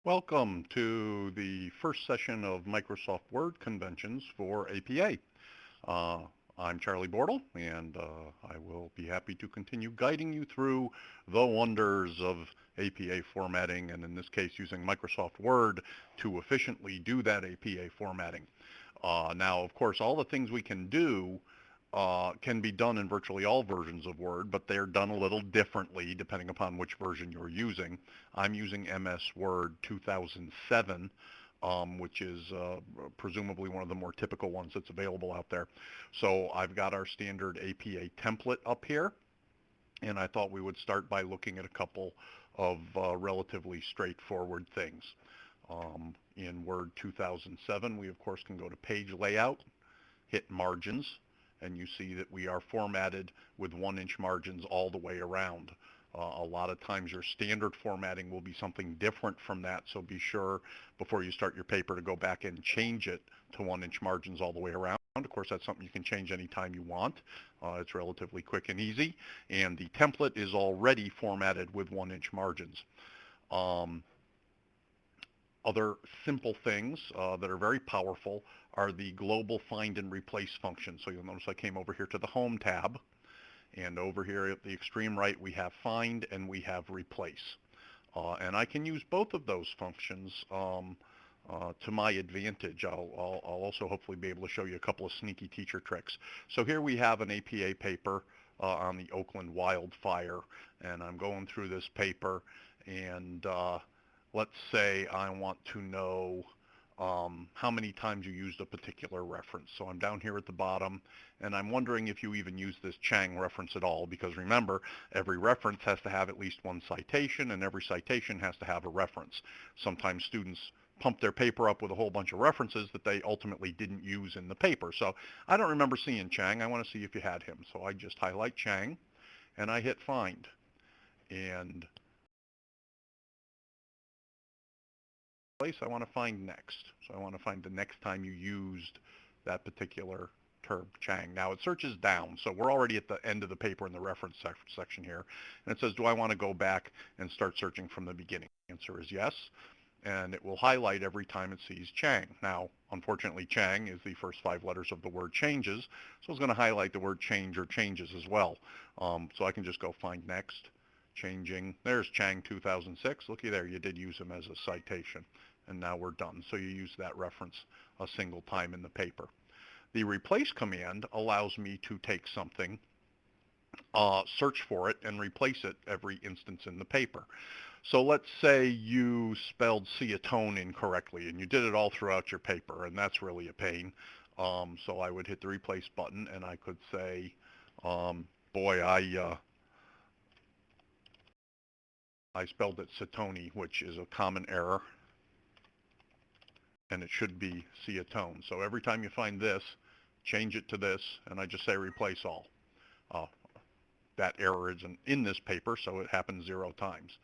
Welcome to the first session of Microsoft Word conventions for APA. Uh, I'm Charlie Bortle, and I will be happy to continue guiding you through the wonders of APA formatting, and in this case using Microsoft Word to efficiently do that APA formatting. Now, of course, all the things we can do can be done in virtually all versions of Word, but they're done a little differently depending upon which version you're using. I'm using MS Word 2007, which is presumably one of the more typical ones that's available out there. So I've got our standard APA template up here, and I thought we would start by looking at a couple of relatively straightforward things. In Word 2007, we of course can go to page layout, hit margins, and you see that we are formatted with 1-inch margins all the way around. A lot of times your standard formatting will be something different from that, so be sure before you start your paper to go back and change it to 1-inch margins all the way around. Of course, that's something you can change anytime you want. It's relatively quick and easy, and the template is already formatted with 1-inch margins. Um, Other simple things that are very powerful are the global find and replace function. So you'll notice I came over here to the Home tab, and over here at the extreme right we have find and we have replace. And I can use both of those functions to my advantage. I'll also hopefully be able to show you a couple of sneaky teacher tricks. So here we have an APA paper on the Oakland wildfire, and I'm going through this paper, and let's say I want to know how many times you used a particular reference. So I'm down here at the bottom, and I'm wondering if you even use this Chang reference at all, because remember, every reference has to have at least one citation, and every citation has to have a reference. Sometimes students pump their paper up with a whole bunch of references that they ultimately didn't use in the paper. So I don't remember seeing Chang. I want to see if you had him. So I just highlight Chang, and I hit find. And place I want to find next. So I want to find the next time you used that particular term, Chang. Now it searches down, so we're already at the end of the paper in the reference section here. And it says, do I want to go back and start searching from the beginning? The answer is yes. And it will highlight every time it sees Chang. Now, unfortunately, Chang is the first 5 letters of the word changes, so it's going to highlight the word change or changes as well. So I can just go find next, changing. There's Chang 2006. Looky there, you did use him as a citation. And now we're done. So you use that reference a single time in the paper. The replace command allows me to take something, search for it, and replace it every instance in the paper. So let's say you spelled ceatone incorrectly, and you did it all throughout your paper, and that's really a pain. So I would hit the replace button, and I could say, boy, I spelled it cetone, which is a common error, and it should be ceatone. So every time you find this, change it to this, and I just say replace all. Uh, that error isn't in this paper, so it happens 0 times.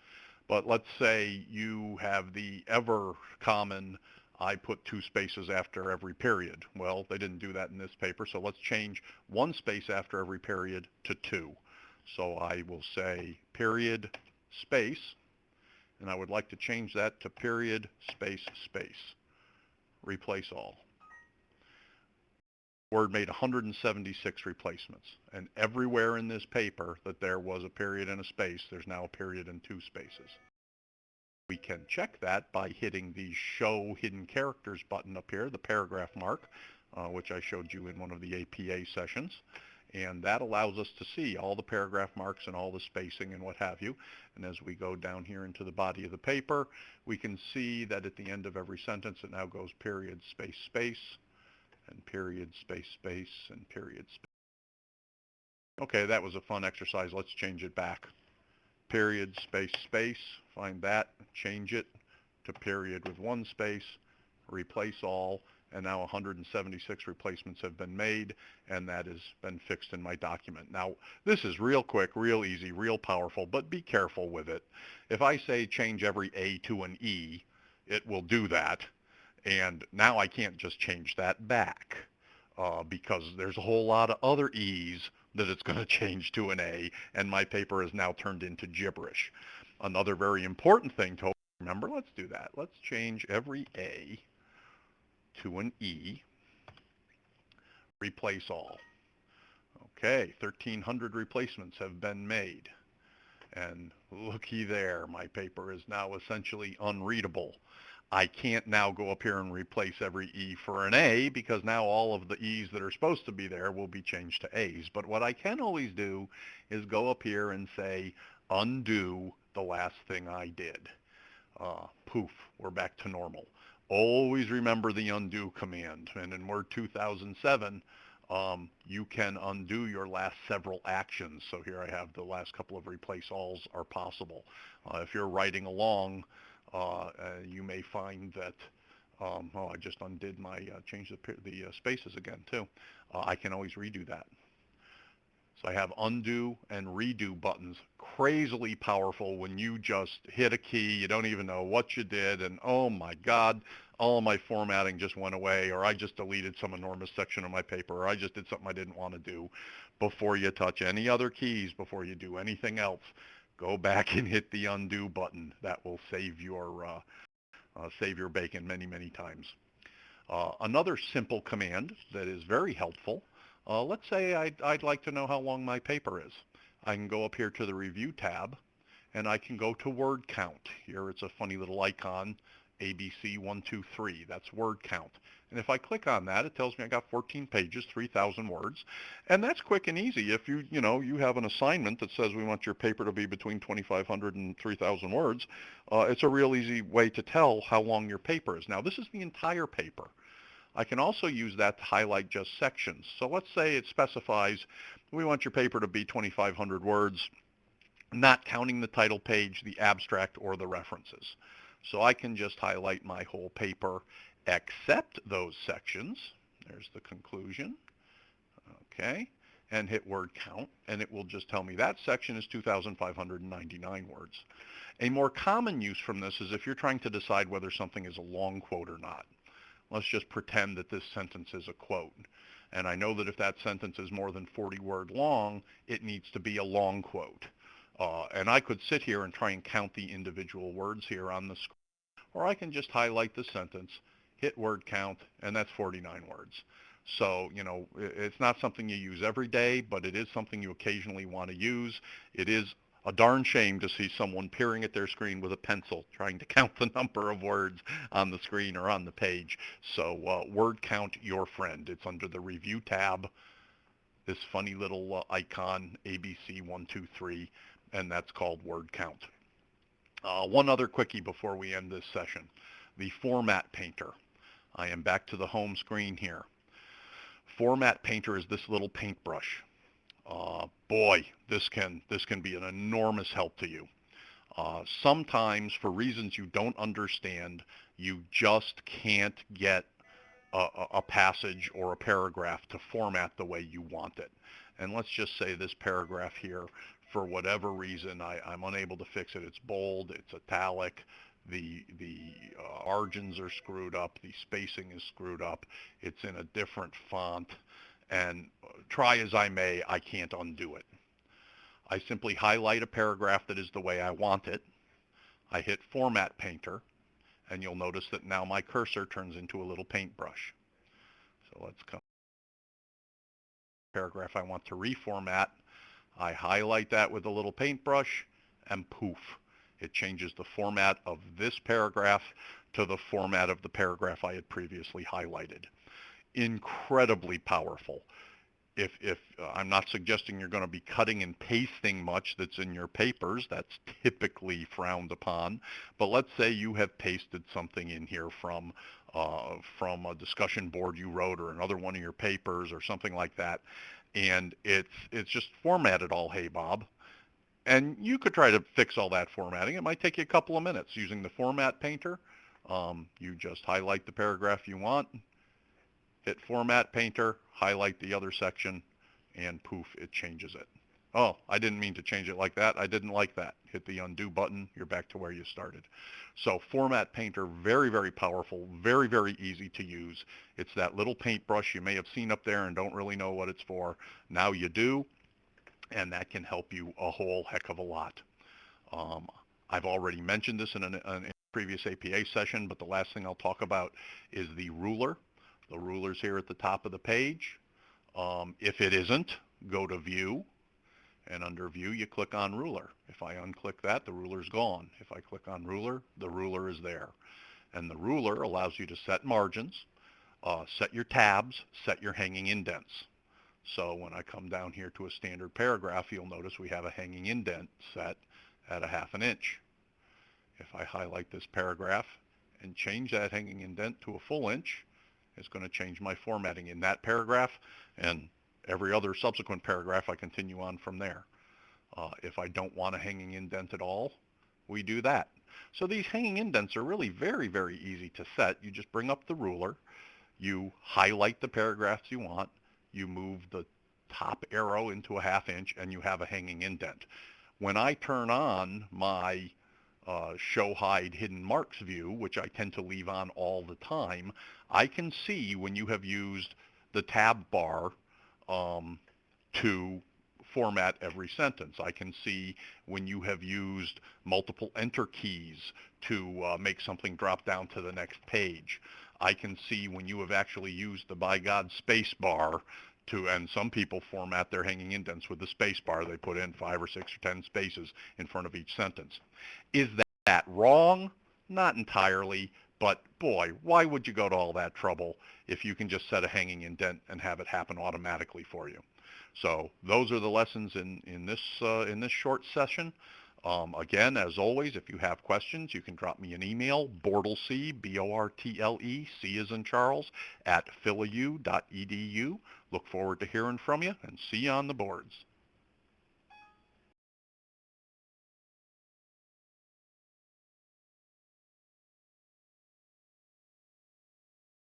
But let's say you have the ever common, I put 2 spaces after every period. Well, they didn't do that in this paper, so let's change 1 space after every period to 2. So I will say period space, and I would like to change that to period space space. Replace all. Word made 176 replacements, and everywhere in this paper that there was a period and a space, there's now a period and 2 spaces. We can check that by hitting the Show Hidden Characters button up here, the paragraph mark, which I showed you in one of the APA sessions. And that allows us to see all the paragraph marks and all the spacing and what have you. And as we go down here into the body of the paper, we can see that at the end of every sentence it now goes period, space, space, and period, space, space, and period, space. Okay, that was a fun exercise. Let's change it back. Period, space, space, find that, change it to period with 1 space, replace all, and now 176 replacements have been made, and that has been fixed in my document. Now, this is real quick, real easy, real powerful, but be careful with it. If I say change every A to an E, it will do that, and now I can't just change that back because there's a whole lot of other E's that it's going to change to an A, and my paper is now turned into gibberish. Another very important thing to remember? Let's do that. Let's change every A to an E. Replace all. Okay, 1,300 replacements have been made. And looky there, my paper is now essentially unreadable. I can't now go up here and replace every E for an A because now all of the E's that are supposed to be there will be changed to A's. But what I can always do is go up here and say, undo the last thing I did. Poof, we're back to normal. Always remember the undo command. And in Word 2007, you can undo your last several actions. So here I have the last couple of replace alls are possible. If you're writing along, you may find that, I just undid my, change the spaces again too. I can always redo that. So I have undo and redo buttons, crazily powerful when you just hit a key, you don't even know what you did, and oh my God, all of my formatting just went away, or I just deleted some enormous section of my paper, or I just did something I didn't want to do. Before you touch any other keys, before you do anything else, go back and hit the undo button. That will save your bacon many, many times. Another simple command that is very helpful, let's say I'd like to know how long my paper is. I can go up here to the Review tab, and I can go to word count. Here it's a funny little icon, ABC123. That's word count. And if I click on that, it tells me I got 14 pages, 3,000 words. And that's quick and easy. If you have an assignment that says we want your paper to be between 2,500 and 3,000 words, it's a real easy way to tell how long your paper is. Now, this is the entire paper. I can also use that to highlight just sections. So let's say it specifies we want your paper to be 2,500 words, not counting the title page, the abstract, or the references. So I can just highlight my whole paper except those sections. There's the conclusion. Okay. And hit word count, and it will just tell me that section is 2,599 words. A more common use from this is if you're trying to decide whether something is a long quote or not. Let's just pretend that this sentence is a quote. And I know that if that sentence is more than 40 word long, it needs to be a long quote. And I could sit here and try and count the individual words here on the screen. Or I can just highlight the sentence, hit word count, and that's 49 words. So, it's not something you use every day, but it is something you occasionally want to use. It is a darn shame to see someone peering at their screen with a pencil trying to count the number of words on the screen or on the page. So word count your friend. It's under the Review tab, this funny little icon, ABC123, and that's called word count. One other quickie before we end this session. The Format Painter. I am back to the home screen here. Format Painter is this little paintbrush. Boy, this can be an enormous help to you. Sometimes, for reasons you don't understand, you just can't get a passage or a paragraph to format the way you want it. And let's just say this paragraph here, for whatever reason, I'm unable to fix it. It's bold, it's italic, the margins are screwed up, the spacing is screwed up, it's in a different font, and try as I may, I can't undo it. I simply highlight a paragraph that is the way I want it. I hit Format Painter, and you'll notice that now my cursor turns into a little paintbrush. So let's come to the paragraph I want to reformat. I highlight that with a little paintbrush, and poof, it changes the format of this paragraph to the format of the paragraph I had previously highlighted. Incredibly powerful. If I'm not suggesting you're going to be cutting and pasting much that's in your papers, that's typically frowned upon. But let's say you have pasted something in here from a discussion board you wrote or another one of your papers or something like that, and it's just formatted all hey Bob. And you could try to fix all that formatting. It might take you a couple of minutes using the Format Painter. You just highlight the paragraph you want, hit Format Painter, highlight the other section, and poof, it changes it. Oh, I didn't mean to change it like that. I didn't like that. Hit the undo button. You're back to where you started. So Format Painter, very, very powerful, very, very easy to use. It's that little paintbrush you may have seen up there and don't really know what it's for. Now you do, and that can help you a whole heck of a lot. I've already mentioned this in a previous APA session, but the last thing I'll talk about is the ruler. The ruler's here at the top of the page. If it isn't, go to View, and under View, you click on Ruler. If I unclick that, the ruler's gone. If I click on Ruler, the ruler is there. And the ruler allows you to set margins, set your tabs, set your hanging indents. So when I come down here to a standard paragraph, you'll notice we have a hanging indent set at 1/2 an inch. If I highlight this paragraph and change that hanging indent to a full inch, it's going to change my formatting in that paragraph, and every other subsequent paragraph I continue on from there. If I don't want a hanging indent at all, we do that. So these hanging indents are really very, very easy to set. You just bring up the ruler, you highlight the paragraphs you want, you move the top arrow into a 1/2 inch, and you have a hanging indent. When I turn on my show hide hidden marks view, which I tend to leave on all the time, I can see when you have used the tab bar to format every sentence. I can see when you have used multiple enter keys to make something drop down to the next page. I can see when you have actually used the by God space bar to, and some people format their hanging indents with the space bar. They put in 5 or 6 or 10 spaces in front of each sentence. Is that wrong? Not entirely, but boy, why would you go to all that trouble if you can just set a hanging indent and have it happen automatically for you? So those are the lessons in this short session. Again, as always, if you have questions, you can drop me an email, Bortle, B-O-R-T-L-E, C as in Charles, @philu.edu. Look forward to hearing from you, and see you on the boards.